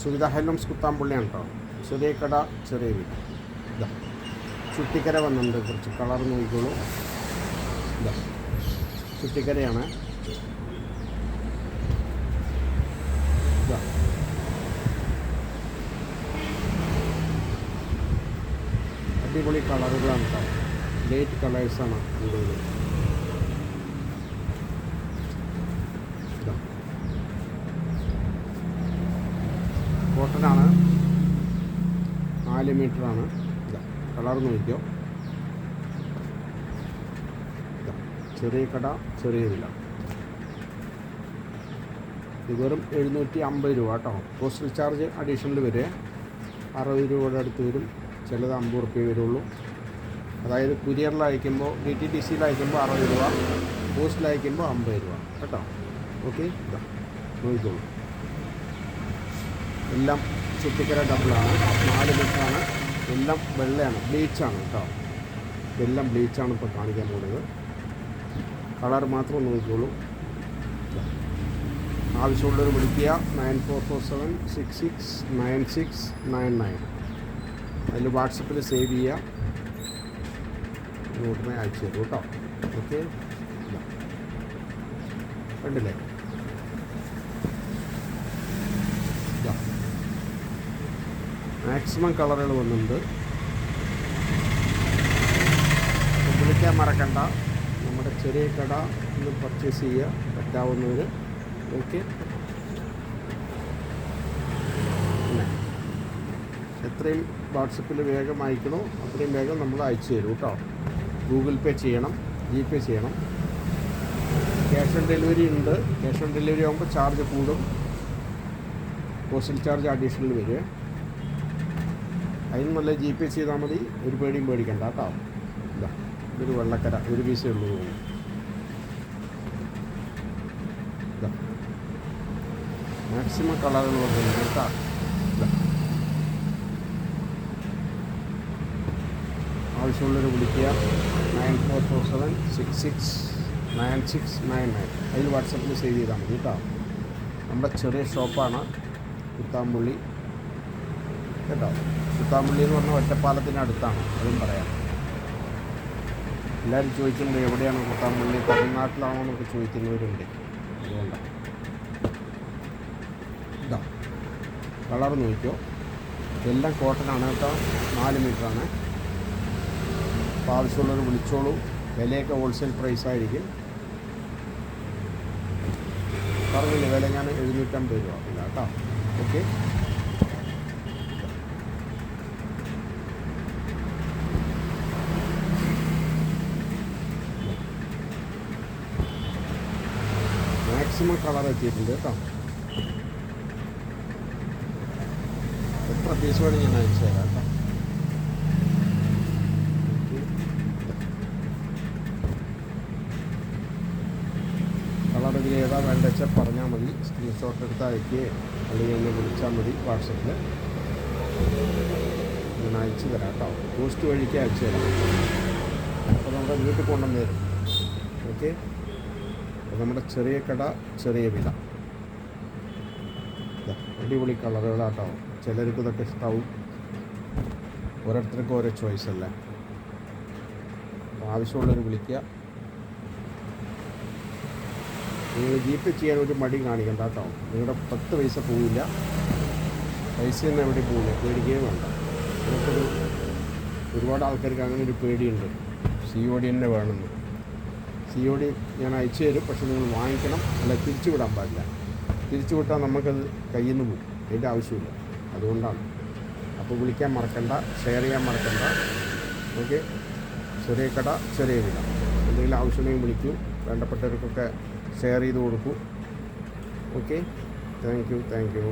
സുവിധ ഹൈലംസ് കുത്താമ്പുള്ളിയാണ് കേട്ടോ. ചെറിയ കട ചെറിയ വീട്. ഇതാ ചുട്ടിക്കര വന്നിട്ടുണ്ട്. കുറച്ച് കളർ നോക്കിക്കോളൂ. ഇതാ ചുട്ടിക്കരയാണ്. ഇതാ അടിപൊളി കളറുകളാണ് കേട്ടോ. ലൈറ്റ് കളേഴ്സാണ് കൂടുതൽ. കോട്ടനാണ്. 4 മീറ്ററാണ്. ഇതാ കളർ നോക്കിയോ. ഇതാ ചെറിയ കട ചെറിയ വില. ഇത് വെറും 750 രൂപ കേട്ടോ. പോസ്റ്റൽ ചാർജ് അഡീഷണൽ വരെ 60 രൂപയുടെ അടുത്ത് വരും. ചിലത് 50 റുപ്യ വരുള്ളൂ. അതായത് കുരിയറിൽ അയക്കുമ്പോൾ DTDCയിൽ അയക്കുമ്പോൾ 60 രൂപ, പോസ്റ്റിൽ അയക്കുമ്പോൾ 50 രൂപ കേട്ടോ. ഓക്കെ, ഇതാ നോക്കിക്കോളൂ. എല്ലാം ചുറ്റിക്കര ഡബിളാണ്. 4 മീറ്ററാണ്. എല്ലാം വെള്ളയാണ്, ബ്ലീച്ചാണ് കേട്ടോ. ഇതെല്ലാം ബ്ലീച്ചാണ് ഇപ്പോൾ കാണിക്കാൻ പോകുന്നത്. കളർ മാത്രം നോക്കിക്കോളൂ. ആവശ്യമുള്ളവർ വിളിക്കുക 9447669699. അതിൽ വാട്സപ്പിൽ സേവ് ചെയ്യുക. നോട്ടിനെ അയച്ചു തരും കേട്ടോ. ഓക്കെ, കണ്ടില്ലേ. മാക്സിമം കളറുകൾ വന്നിട്ടുണ്ട്. വിളിക്കാൻ മറക്കണ്ട. നമ്മുടെ ചെറിയ കട ഒന്ന് പർച്ചേസ് ചെയ്യുക പറ്റാവുന്നവർ. ഓക്കെ, എത്രയും വാട്സപ്പിൽ വേഗം അയക്കണോ അത്രയും വേഗം നമ്മൾ അയച്ചു തരും കേട്ടോ. ഗൂഗിൾ പേ ചെയ്യണം, GPay ചെയ്യണം. ക്യാഷ് ഓൺ ഡെലിവറി ഉണ്ട്. ക്യാഷ് ഓൺ ഡെലിവറി ആകുമ്പോൾ ചാർജ് കൂടും. പോസ്റ്റൽ ചാർജ് അഡീഷണൽ വരും. അതിന് നല്ല GPay ചെയ്താൽ മതി. ഒരു പേടിയും പേടിക്കണ്ട കേട്ടോ. ഇതാ ഇതൊരു വെള്ളക്കര, ഒരു പീസേ ഉള്ളൂ. ഇതാ മാക്സിമം കളറുകൾ വരുന്നുണ്ട് കേട്ടോ. ആവശ്യമുള്ളവർ വിളിക്കുക 9447669699. അതിൽ വാട്സപ്പിൽ സേവ് ചെയ്താൽ മതി കേട്ടോ. നമ്മുടെ ചെറിയ ഷോപ്പാണ് കുത്താമ്പുള്ളി കേട്ടോ. കുത്താമ്പുള്ളി എന്ന് പറഞ്ഞാൽ ഒറ്റപ്പാലത്തിൻ്റെ അടുത്താണ്. അതും പറയാം. എല്ലാവരും ചോദിക്കുന്നുണ്ട് എവിടെയാണ് കുത്താമ്പുള്ളി, തമിഴ്നാട്ടിലാണോ എന്നൊക്കെ ചോദിക്കുന്നവരുണ്ട്. അതുകൊണ്ടാണ്. ഇതാ കളർ നോക്കിയോ. ഇതെല്ലാം കോട്ടനാണ് കേട്ടോ. 4 മീറ്ററാണ്. അപ്പോൾ ആവശ്യമുള്ളവർ വിളിച്ചോളൂ. വിലയൊക്കെ ഹോൾസെയിൽ പ്രൈസായിരിക്കും. പറഞ്ഞില്ലേ വില ഞാൻ 750 രൂപ ഇല്ല കേട്ടോ. ഓക്കെ, മാക്സിമം കളർ എത്തിയിട്ടുണ്ട് കേട്ടോ. എത്ര പീസ് വേണം ഞാൻ അയച്ചു തരാം കേട്ടോ. കളർ ഇതിൽ ഏതാ വേണ്ട വെച്ചാൽ പറഞ്ഞാൽ മതി. സ്ക്രീൻഷോട്ട് എടുത്ത് അയക്കുകയോ അല്ലെങ്കിൽ എന്നെ വിളിച്ചാൽ മതി വാട്സപ്പിൽ. ഞാൻ അയച്ചു തരാം കേട്ടോ. പോസ്റ്റ് വഴിക്ക് അയച്ചു തരാം. അപ്പോൾ നമ്മുടെ വീട്ടിൽ കൊണ്ടുവന്ന് തരും. ഓക്കെ, അപ്പോൾ നമ്മുടെ ചെറിയ കട ചെറിയ വില. അടിപൊളി കളറുകളാട്ടോ. ചിലർക്ക് ഇതൊക്കെ ഇഷ്ടാവും. ഓരോരുത്തർക്കും ഓരോ ചോയ്സ് അല്ലേ. അപ്പോൾ ആവശ്യമുള്ളവർ വിളിക്കുക. നിങ്ങൾ GPay ചെയ്യാൻ ഒരു മടി കാണിക്കണ്ട കേട്ടോ. നിങ്ങളുടെ 10 പൈസ പോവില്ല. പൈസയൊന്നും എവിടെ പോവില്ല. പേടിക്കുകയും വേണ്ട. നമുക്കൊരു ഒരുപാട് ആൾക്കാർക്ക് അങ്ങനെ ഒരു പേടിയുണ്ട്. COD തന്നെ വേണമെന്ന്. COD ഞാൻ അയച്ചു തരും. പക്ഷെ നിങ്ങൾ വാങ്ങിക്കണം. അല്ല, തിരിച്ചു വിടാൻ പാടില്ല. തിരിച്ചു വിട്ടാൽ നമുക്കത് കയ്യിൽ നിന്ന് പോകും. അതിൻ്റെ ആവശ്യമില്ല. അതുകൊണ്ടാണ്. അപ്പോൾ വിളിക്കാൻ മറക്കണ്ട, ഷെയർ ചെയ്യാൻ മറക്കണ്ട. ഓക്കെ, ചെറിയ കട ചെറിയ വില. എന്തെങ്കിലും ആവശ്യമുണ്ടെങ്കിൽ വിളിക്കൂ. വേണ്ടപ്പെട്ടവർക്കൊക്കെ ഷെയർ ചെയ്ത് കൊടുക്കൂ. Okay, thank you.